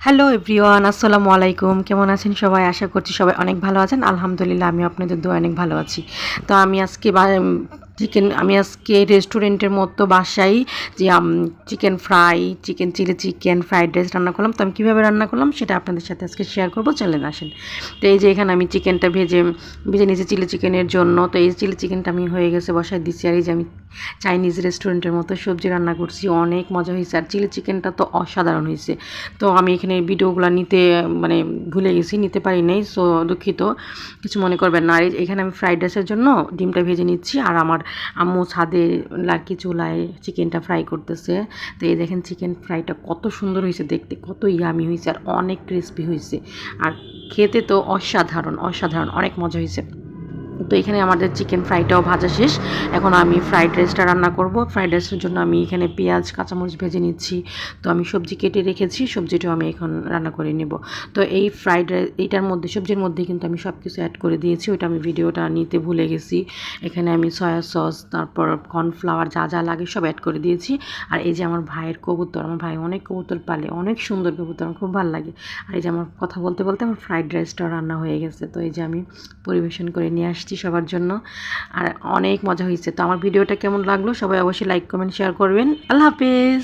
Hello everyone, আসসালামু আলাইকুম। কেমন আছেন সবাই? আশা করছি সবাই অনেক ভালো আছেন। আলহামদুলিল্লাহ আমিও আপনাদের দোয়ায় অনেক ভালো আছি। তো আমি আজকে রেস্টুরেন্টের মতো বাসায় যে chicken fry, chicken fried rice রান্না করলাম। তো আমি কীভাবে রান্না করলাম সেটা আপনাদের সাথে আজকে শেয়ার করব। চলেন আসেন। তো এই যে এখানে আমি চিকেনটা ভেজে নিয়েছি চিলি চিকেনের জন্য। তো এই চিলি চিকেনটা আমি হয়ে গেছে বসায় দিচ্ছি। আর এই যে আমি চাইনিজ রেস্টুরেন্টের মতো সবজি রান্না করছি, অনেক মজা হয়েছে। আর চিলি চিকেনটা তো অসাধারণ হয়েছে। তো আমি এখানে ভিডিওগুলো ভুলে গেছি, নিতে পারি নাই, সো দুঃখিত, কিছু মনে করবেন না। আর এখানে আমি ফ্রাইড রাইসের জন্য ডিমটা ভেজে নিচ্ছি, আর আমার আম্মু ছাদে লার্কি চুলায় চিকেনটা ফ্রাই করতেছে। তো এই দেখেন চিকেন ফ্রাইটা কত সুন্দর হয়েছে দেখতে, কত ইয়ামি হয়েছে, আর অনেক ক্রিস্পি হয়েছে, আর খেতে তো অসাধারণ অসাধারণ, অনেক মজা হয়েছে। তো এখানে আমাদের চিকেন ফ্রাইটাও ভাজা শেষ। এখন আমি ফ্রাইড রাইসটা রান্না করব। ফ্রাইড রাইসের জন্য আমি এখানে পেঁয়াজ কাঁচামরিচ ভেজে নিচ্ছি। তো আমি সবজি কেটে রেখেছি, সবজিটাও আমি এখন রান্না করে নেব। তো এই ফ্রাইড রাইস এইটার মধ্যে সবজির মধ্যে কিন্তু আমি সব কিছু অ্যাড করে দিয়েছি, ওইটা আমি ভিডিওটা নিতে ভুলে গেছি। এখানে আমি সয়া সস, তারপর কর্নফ্লাওয়ার, যা যা লাগে সব অ্যাড করে দিয়েছি। আর এই যে আমার ভাইয়ের কবুতর, আমার ভাই অনেক কবুতর পালে, অনেক সুন্দর কবুতর, আমার খুব ভালো লাগে। আর এই যে আমার কথা বলতে বলতে আমার ফ্রাইড রাইসটাও রান্না হয়ে গেছে। তো এই যে আমি পরিবেশন করে নিয়ে আসছি সবার জন্য, আর অনেক মজা হয়েছে। তো আমার ভিডিওটা কেমন লাগলো সবাই অবশ্যই লাইক কমেন্ট শেয়ার করবেন। আল্লাহ হাফেজ।